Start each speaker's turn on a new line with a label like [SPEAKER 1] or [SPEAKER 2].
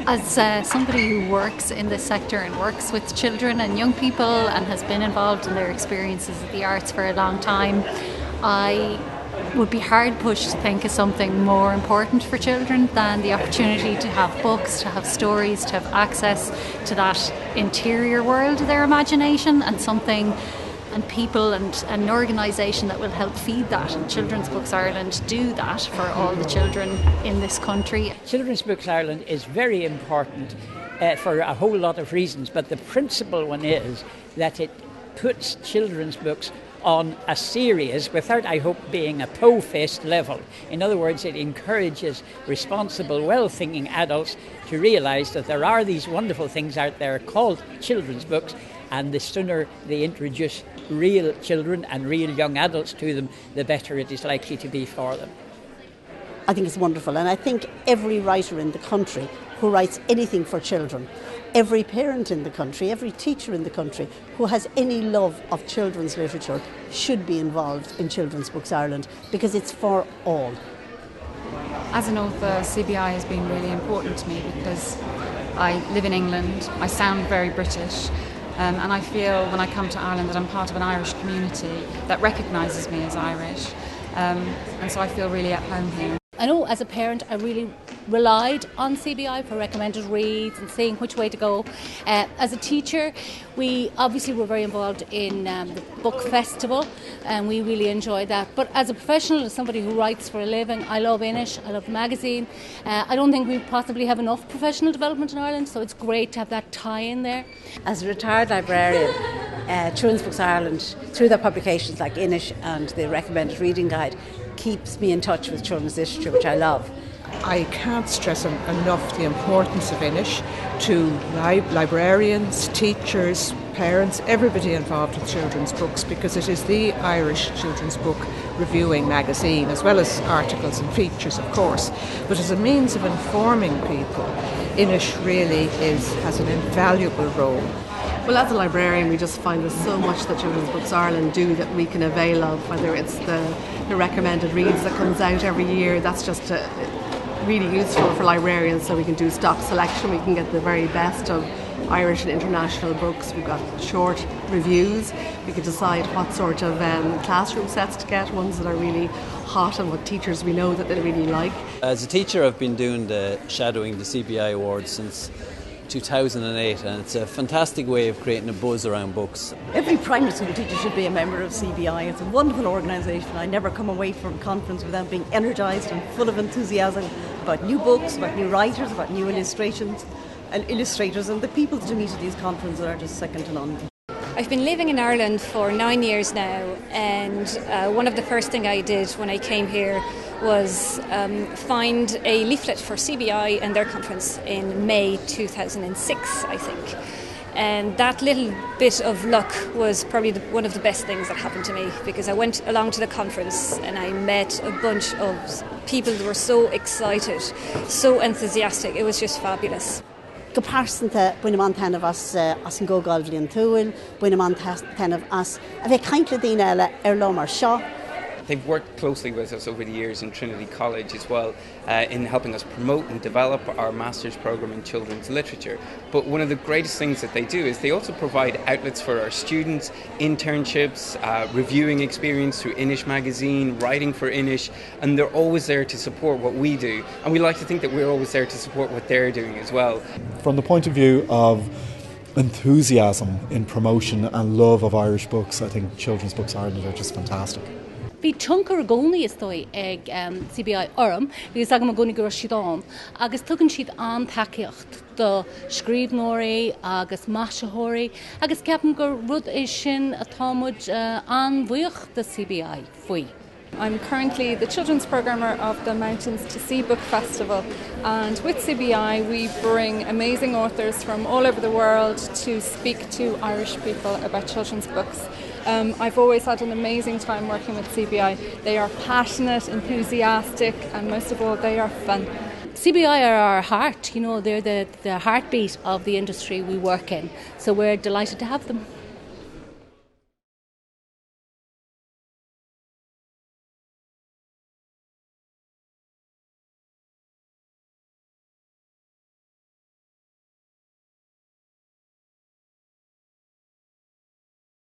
[SPEAKER 1] As somebody who works in this sector and works with children and young people and has been involved in their experiences of the arts for a long time, I would be hard pushed to think of something more important for children than the opportunity to have books, to have stories, to have access to that interior world of their imagination, and something and people and an organisation that will help feed that. And Children's Books Ireland do that for all the children in this country.
[SPEAKER 2] Children's Books Ireland is very important for a whole lot of reasons, but the principal one is that it puts children's books on a serious, without I hope being a po-faced level. In other words, it encourages responsible, well-thinking adults to realise that there are these wonderful things out there called children's books, and the sooner they introduce real children and real young adults to them, the better it is likely to be for them.
[SPEAKER 3] I think it's wonderful, and I think every writer in the country who writes anything for children, every parent in the country, every teacher in the country who has any love of children's literature should be involved in Children's Books Ireland, because it's for all.
[SPEAKER 4] As an author, CBI has been really important to me because I live in England, I sound very British, and I feel when I come to Ireland that I'm part of an Irish community that recognises me as Irish, and so I feel really at home here.
[SPEAKER 5] I know as a parent I really relied on CBI for recommended reads and seeing which way to go. As a teacher, we obviously were very involved in the book festival, and we really enjoyed that. But as a professional, as somebody who writes for a living, I love Inish, I love the magazine. I don't think we possibly have enough professional development in Ireland, so it's great to have that tie-in there.
[SPEAKER 3] As a retired librarian, Children's Books Ireland, through their publications like Inish and the Recommended Reading Guide, keeps me in touch with children's literature, which I love.
[SPEAKER 6] I can't stress enough the importance of Inish to librarians, teachers, parents, everybody involved with children's books, because it is the Irish children's book reviewing magazine, as well as articles and features, of course. But as a means of informing people, Inish really has an invaluable role.
[SPEAKER 7] Well, as a librarian, we just find there's so much that Children's Books Ireland do that we can avail of, whether it's the recommended reads that comes out every year. That's just really useful for librarians, so we can do stock selection, we can get the very best of Irish and international books. We've got short reviews, we can decide what sort of classroom sets to get, ones that are really hot and what teachers we know that they really like.
[SPEAKER 8] As a teacher, I've been doing shadowing the CBI Awards since 2008, and it's a fantastic way of creating a buzz around books.
[SPEAKER 9] Every primary school teacher should be a member of CBI. It's a wonderful organisation. I never come away from a conference without being energised and full of enthusiasm about new books, about new writers, about new illustrations and illustrators, and the people that you meet at these conferences are just second to none.
[SPEAKER 10] I've been living in Ireland for 9 years now, and one of the first things I did when I came here was find a leaflet for CBI and their conference in May 2006, I think. And that little bit of luck was probably one of the best things that happened to me, because I went along to the conference and I met a bunch of people that were so excited, so enthusiastic. It was just fabulous.
[SPEAKER 3] Gopársanta buine man tanmh as an ggógáil bhliain túil, buine man tanmh as a bheith caintle daoine eile lomar seo.
[SPEAKER 11] They've worked closely with us over the years in Trinity College as well, in helping us promote and develop our master's programme in children's literature. But one of the greatest things that they do is they also provide outlets for our students, internships, reviewing experience through Inish magazine, writing for Inish, and they're always there to support what we do. And we like to think that we're always there to support what they're doing as well.
[SPEAKER 12] From the point of view of enthusiasm in promotion and love of Irish books, I think Children's Books Ireland are just fantastic.
[SPEAKER 5] Bhí tionchar gcónaí is dói ag CBI orm, bhí agam a gcónaí gur siadán, agus tugann siad an takeíocht do scríbnóirí agus maisithiúirí, agus ceapan gur rud é sin atá muid an bhuaich de CBI faoi.
[SPEAKER 13] I'm currently the children's programmer of the Mountains to Sea Book Festival, and with CBI we bring amazing authors from all over the world to speak to Irish people about children's books. I've always had an amazing time working with CBI. They are passionate, enthusiastic, and most of all they are fun.
[SPEAKER 5] CBI are our heart, they're the heartbeat of the industry we work in, so we're delighted to have them.